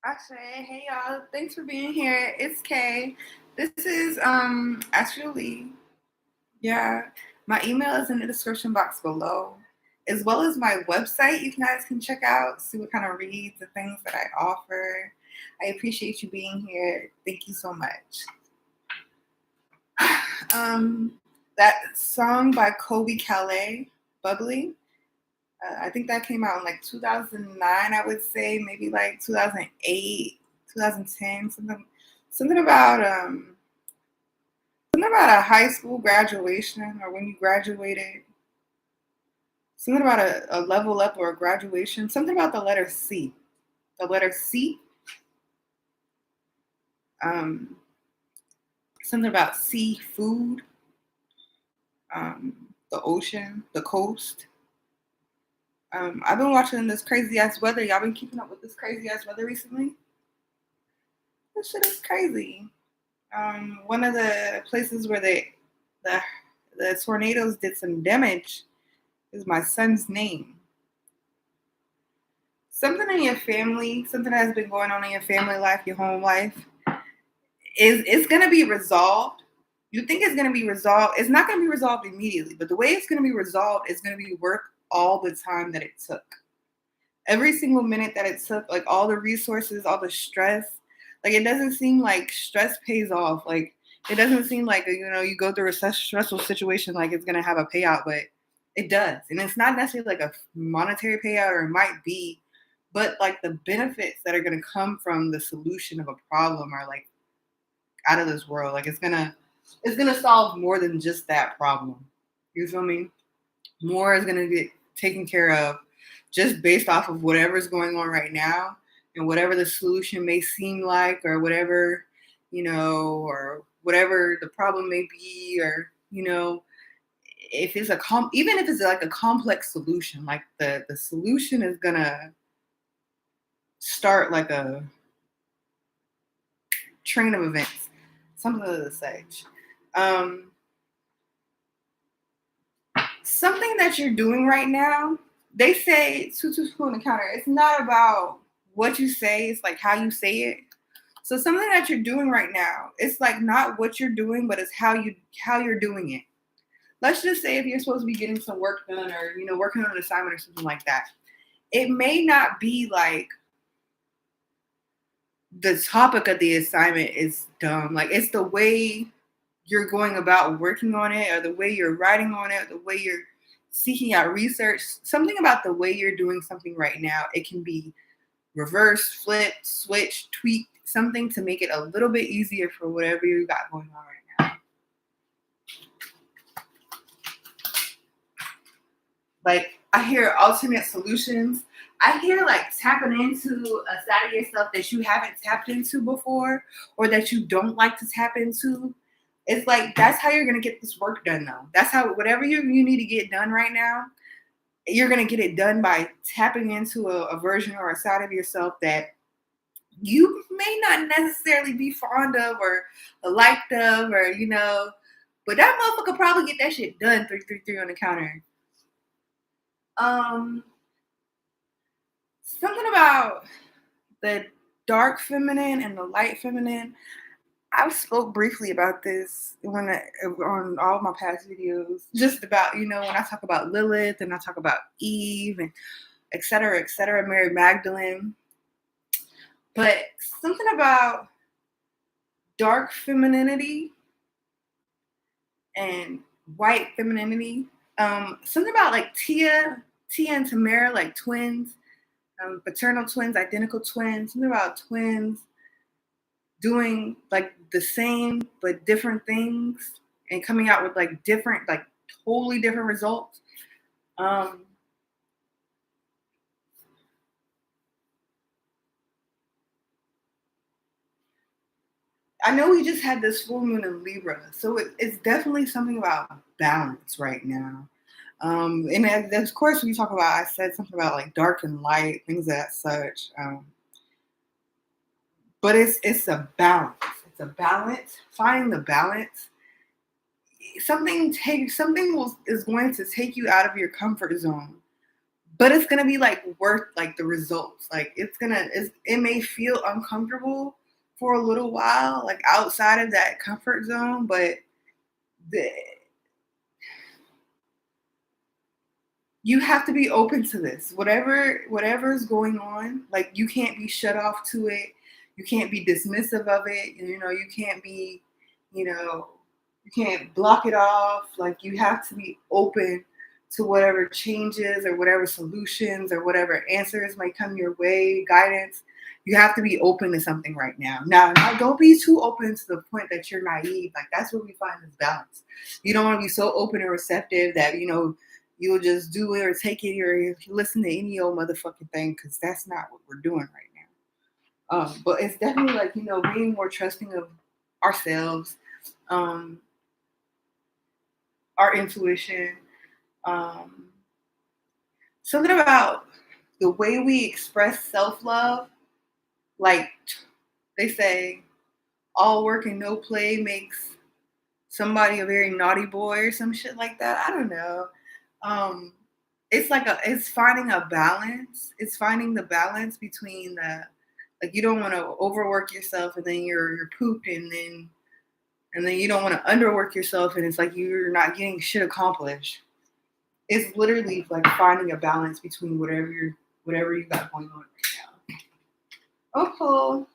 Ashe, hey y'all. Thanks for being here. It's Kay. This is actually, yeah. My email is in the description box below, as well as my website you guys can check out, see what kind of reads and things that I offer. I appreciate you being here. Thank you so much. That song by Kobe Calais, Bubbly. I think that came out in like 2009, I would say, maybe like 2008, 2010, something about something about a high school graduation or when you graduated, something about a level up or a graduation, something about the letter C. The letter C, um, something about seafood, the ocean, the coast. I've been watching this crazy ass weather. Y'all been keeping up with this crazy ass weather recently? This shit is crazy. One of the places where the the tornadoes did some damage is my son's name. Something in your family, something that has been going on in your family life, your home life, is it's gonna be resolved. You think it's gonna be resolved. It's not gonna be resolved immediately, but the way it's gonna be resolved is gonna be worth all the time that it took. Every single minute that it took, like all the resources, all the stress. Like it doesn't seem like stress pays off. Like it doesn't seem like you go through a stressful situation like it's gonna have a payout, but it does, and it's not necessarily like a monetary payout, or it might be, but like the benefits that are gonna come from the solution of a problem are like out of this world. Like it's gonna solve more than just that problem. You feel me? More is gonna get taken care of just based off of whatever's going on right now and whatever the solution may seem like, or whatever, or whatever the problem may be, or if it's even if it's like a complex solution, like the solution is gonna start like a train of events, something of the such. Um, Something that you're doing right now, they say two on the counter. It's not about what you say, it's like how you say it. So something that you're doing right now, it's like not what you're doing, but it's how you're doing it. Let's just say if you're supposed to be getting some work done, or working on an assignment or something like that. It may not be like the topic of the assignment is dumb. Like it's the way you're going about working on it, or the way you're writing on it, or the way you're seeking out research. Something about the way you're doing something right now. It can be reverse, flip, switch, tweak, something to make it a little bit easier for whatever you got going on right now. Like I hear alternate solutions. I hear like tapping into a side of yourself that you haven't tapped into before, or that you don't like to tap into. It's like that's how you're gonna get this work done though. That's how whatever you need to get done right now, you're gonna get it done by tapping into a version or a side of yourself that you may not necessarily be fond of or liked of, or but that motherfucker probably get that shit done 333 on the counter. Um Something about the dark feminine and the light feminine. I've spoke briefly about this on all my past videos, just about when I talk about Lilith and I talk about Eve and et cetera, Mary Magdalene. But something about dark femininity and white femininity. Something about like Tia and Tamara, like twins, paternal twins, identical twins. Something about twins doing like the same but different things and coming out with like different, like totally different results. Um, I know we just had this full moon in Libra, so it's definitely something about balance right now. And of course, when you talk about, I said something about like dark and light, things of that such. But it's a balance. It's a balance. Finding the balance. Something is going to take you out of your comfort zone, but it's gonna be like worth like the results. Like it may feel uncomfortable for a little while, like outside of that comfort zone, but the you have to be open to this. Whatever is going on, like you can't be shut off to it. You can't be dismissive of it. You can't be, you know, you can't block it off. Like you have to be open to whatever changes or whatever solutions or whatever answers might come your way, guidance. You have to be open to something right now. Now, don't be too open to the point that you're naive. Like that's where we find this balance. You don't want to be so open and receptive that you'll just do it or take it or listen to any old motherfucking thing, because that's not what we're doing right now. But it's definitely like, being more trusting of ourselves, our intuition, something about the way we express self-love. Like they say, all work and no play makes somebody a very naughty boy or some shit like that. I don't know. It's finding a balance. It's finding the balance between like you don't want to overwork yourself and then you're pooped, and then you don't want to underwork yourself and it's like you're not getting shit accomplished. It's literally like finding a balance between whatever you got going on right now. Oh, cool.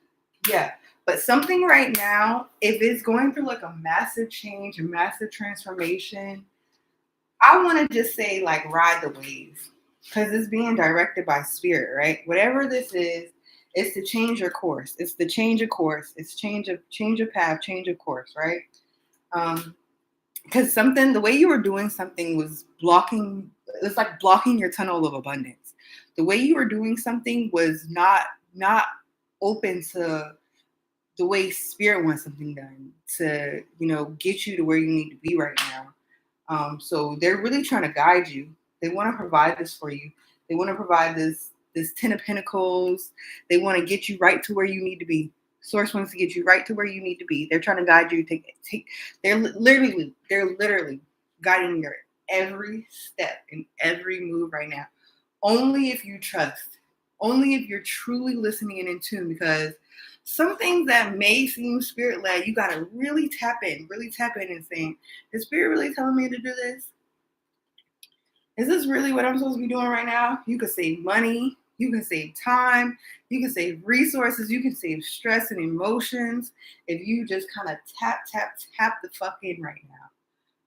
Yeah. But something right now, if it's going through like a massive change, a massive transformation, I want to just say like ride the wave, because it's being directed by spirit, right? Whatever this is, it's to change your course. It's the change of course. It's change of path, change of course, right? Because the way you were doing something was blocking. It's like blocking your tunnel of abundance. The way you were doing something was not open to the way spirit wants something done to, get you to where you need to be right now. So they're really trying to guide you. They want to provide this for you. They want to provide this 10 of Pentacles. They want to get you right to where you need to be. Source wants to get you right to where you need to be. They're trying to guide you. They're literally guiding your every step and every move right now. Only if you trust. Only if you're truly listening and in tune, because some things that may seem spirit-led, you got to really tap in and saying, is spirit really telling me to do this? Is this really what I'm supposed to be doing right now? You can save money. You can save time. You can save resources. You can save stress and emotions if you just kind of tap the fuck in right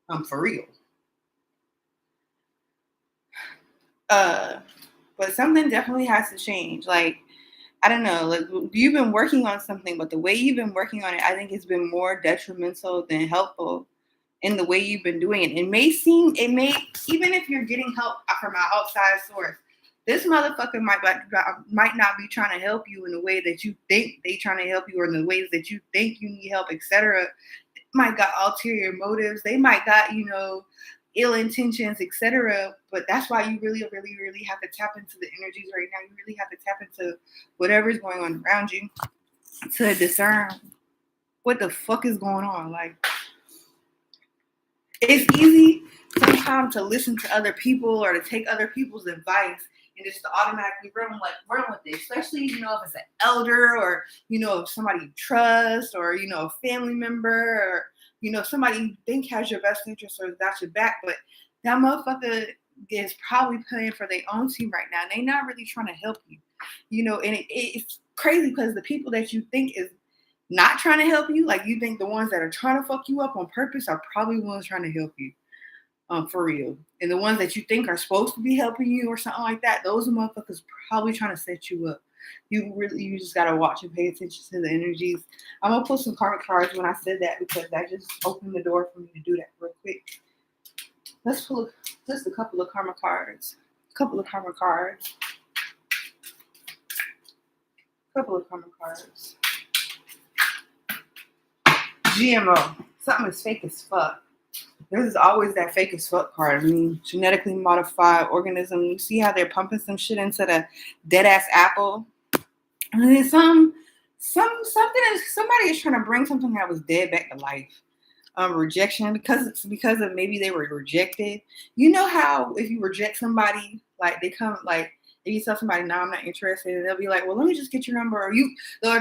now. For real. But something definitely has to change. Like, I don't know, like you've been working on something, but the way you've been working on it, I think it's been more detrimental than helpful in the way you've been doing it. It may, even if you're getting help from an outside source, this motherfucker might not be trying to help you in the way that you think they trying to help you, or in the ways that you think you need help, etc. Might got ulterior motives. They might got, ill intentions, etc. But that's why you really, really, really have to tap into the energies right now. You really have to tap into whatever's going on around you to discern what the fuck is going on. Like, it's easy sometimes to listen to other people or to take other people's advice and just to automatically run with it, especially, if it's an elder, or, if somebody you trust, or, a family member, or, somebody you think has your best interest or got your back, but that motherfucker is probably playing for their own team right now. And they not really trying to help you, and it's crazy because the people that you think is not trying to help you, like you think the ones that are trying to fuck you up on purpose are probably the ones trying to help you, for real. And the ones that you think are supposed to be helping you or something like that, those are motherfuckers probably trying to set you up. You just gotta watch and pay attention to the energies. I'm gonna pull some karmic cards when I said that, because that just opened the door for me to do that real quick. Let's pull just a couple of karmic cards. GMO. Something is fake as fuck. There's always that fake as fuck card. I mean, genetically modified organism. You see how they're pumping some shit into the dead ass apple? And then somebody is trying to bring something that was dead back to life. Rejection, because of maybe they were rejected. You know how if you reject somebody, Like they come like if you tell somebody, no, I'm not interested, and they'll be like, well, let me just get your number, or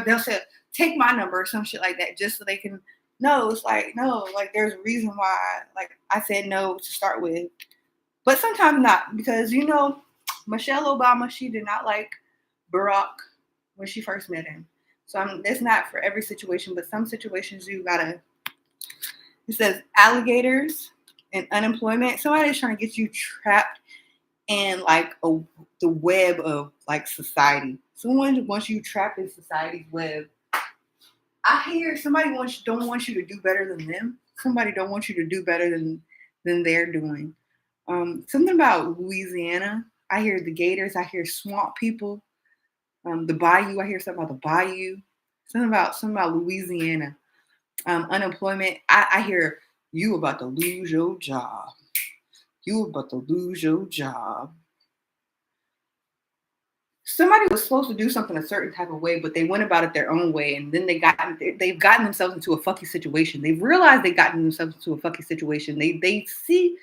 they'll say, take my number or some shit like that, just so they can. No, it's like no, like there's a reason why. Like I said no to start with, but sometimes not because Michelle Obama, she did not like Barack when she first met him. So it's not for every situation, but some situations you gotta. It says alligators and unemployment. Somebody's trying to get you trapped in like the web of like society. Someone wants you trapped in society's web. I hear somebody don't want you to do better than them. Somebody don't want you to do better than they're doing. Something about Louisiana. I hear the gators. I hear swamp people. The bayou. I hear something about the bayou. Something about Louisiana. Unemployment. I hear you about to lose your job. You about to lose your job. Somebody was supposed to do something a certain type of way, but they went about it their own way, and then they've gotten themselves into a fucky situation. They've realized they've gotten themselves into a fucky situation. They see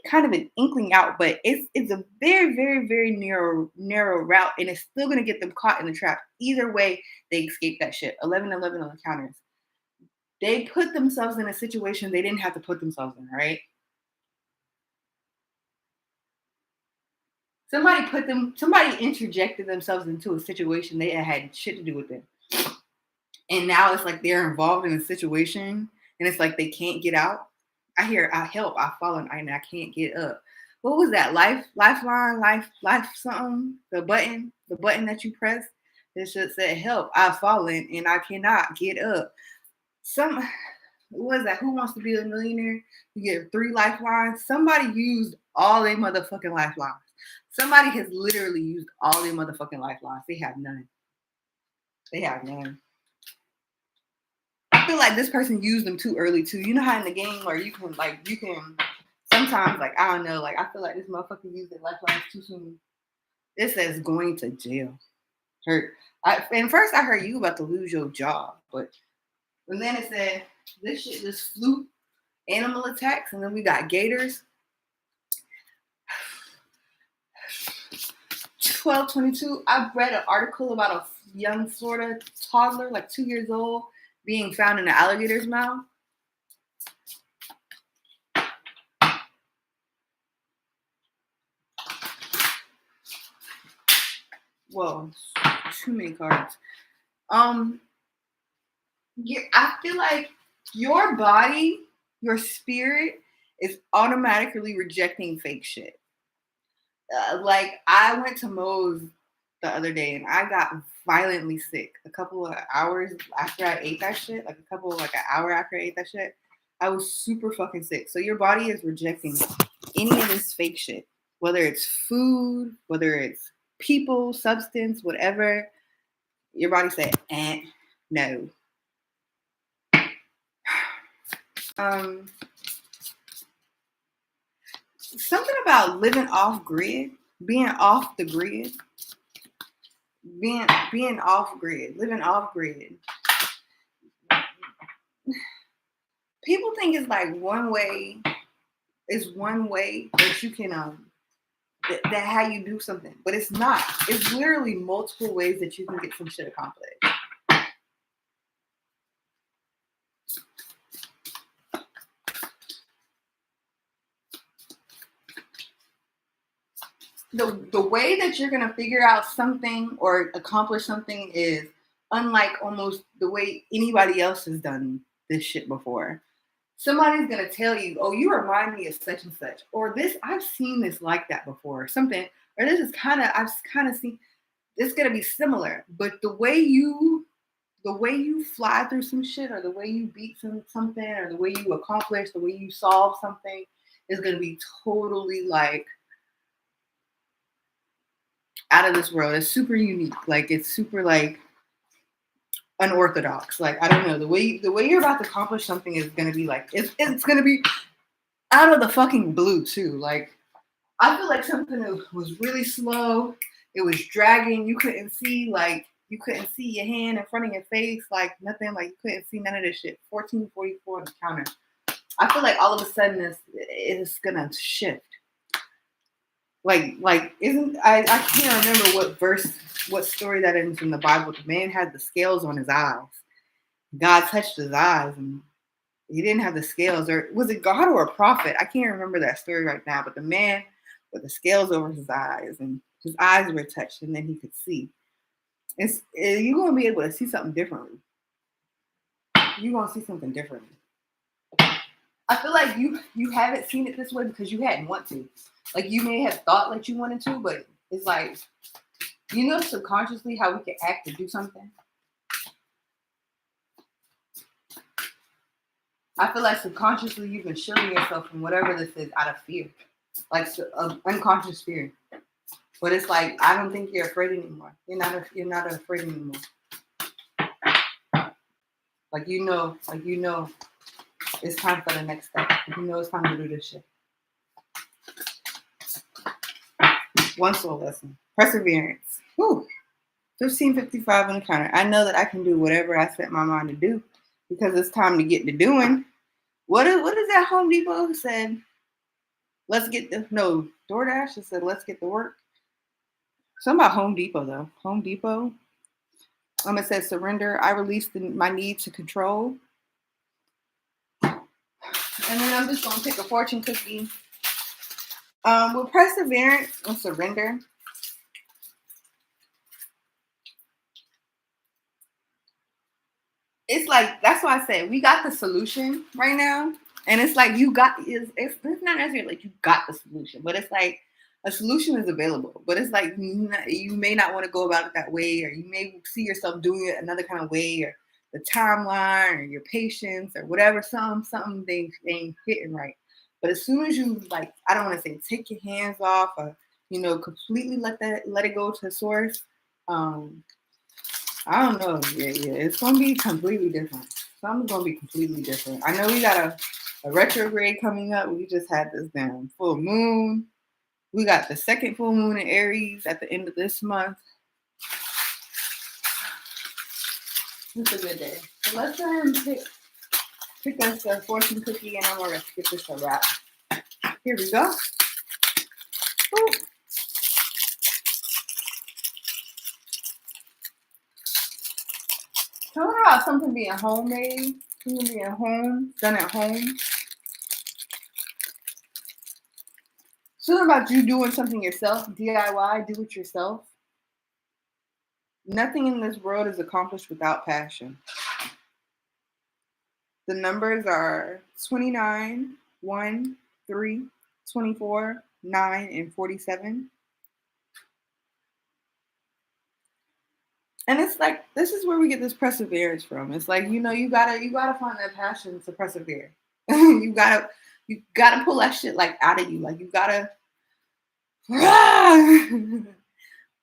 kind of an inkling out, but it's a very, very, very narrow route, and it's still gonna get them caught in the trap. Either way, they escape that shit. 11-11 on the counters. They put themselves in a situation they didn't have to put themselves in, right? Somebody interjected themselves into a situation they had shit to do with them. And now it's like they're involved in a situation and it's like they can't get out. I hear I help, I fallen, and I can't get up. What was that? Lifeline, life something? The button that you press. It should say help, I've fallen and I cannot get up. What was that? Who Wants to Be a Millionaire? You get 3 lifelines. Somebody used all their motherfucking lifelines. Somebody has literally used all their motherfucking lifelines. They have none. I feel like this person used them too early too. You know how in the game where you can sometimes like I don't know, like I feel like this motherfucker used their lifelines too soon. It says going to jail. Hurt. And first I heard you about to lose your job, and then it said this shit just flew animal attacks, and then we got gators. 12:22. I read an article about a young Florida toddler, like 2 years old, being found in an alligator's mouth. Whoa, too many cards. Yeah, I feel like your body, your spirit is automatically rejecting fake shit. Like I went to Moe's the other day and I got violently sick a couple of hours after I ate that shit, like an hour after I ate that shit. I was super fucking sick. So your body is rejecting any of this fake shit, whether it's food, whether it's people, substance, whatever. Your body said, no. Something about living off grid, being off the grid, being off grid, living off grid. People think it's like one way that you can that how you do something, but it's not. It's literally multiple ways that you can get some shit accomplished. The way that you're gonna figure out something or accomplish something is unlike almost the way anybody else has done this shit before. Somebody's gonna tell you, "Oh, you remind me of such and such," or "This I've seen this like that before," or something, or "This is I've kind of seen." It's gonna be similar, but the way you fly through some shit, or the way you beat something, or the way you accomplish, the way you solve something, is gonna be totally like out of this world. It's super unique. Like it's super like unorthodox. Like I don't know, the way you're about to accomplish something is gonna be like it's gonna be out of the fucking blue too. Like I feel like something that was really slow. It was dragging. You couldn't see your hand in front of your face. Like nothing. Like you couldn't see none of this shit. 1444 on the counter. I feel like all of a sudden it's gonna shift. Like isn't I can't remember what story that is in the Bible. The man had the scales on his eyes. God touched his eyes and he didn't have the scales, or was it God or a prophet? I can't remember that story right now, but the man with the scales over his eyes and his eyes were touched and then he could see. You're gonna be able to see something differently. You're gonna see something differently. I feel like you haven't seen it this way because you hadn't want to. Like you may have thought like you wanted to, but it's like subconsciously how we can act to do something. I feel like subconsciously you've been shielding yourself from whatever this is out of fear, like unconscious fear. But it's like I don't think you're afraid anymore. You're not afraid anymore. Like it's time for the next step. It's time to do this shit. One soul lesson. Perseverance. Whew. 1555 on the counter. I know that I can do whatever I set my mind to do because it's time to get to doing. What is that Home Depot said? DoorDash said let's get to work. Something about Home Depot though. Home Depot. It says surrender. I release my need to control. And then I'm just gonna pick a fortune cookie. With perseverance and surrender. It's like that's why I said we got the solution right now. And it's like it's not necessarily like you got the solution, but it's like a solution is available. But it's like you may not want to go about it that way, or you may see yourself doing it another kind of way, or the timeline or your patience or whatever, something they ain't hitting right. But as soon as you I don't want to say take your hands off or completely let it go to source. I don't know. Yeah. It's gonna be completely different. Something's gonna be completely different. I know we got a retrograde coming up. We just had this damn full moon. We got the second full moon in Aries at the end of this month. It's a good day. So let's go ahead and pick us a fortune cookie, and I'm gonna get this a wrap. Here we go. Ooh. Tell her about something being homemade, something being home, done at home. Something about you doing something yourself, DIY, do it yourself. Nothing in this world is accomplished without passion. The numbers are 29, 1, 3, 24, 9, and 47. And it's like this is where we get this perseverance from. It's like you gotta find that passion to persevere. you gotta pull that shit out of you. Like you gotta.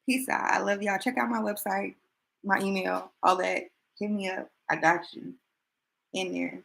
Peace out. I love y'all. Check out my website, my email, all that. Hit me up. I got you in there.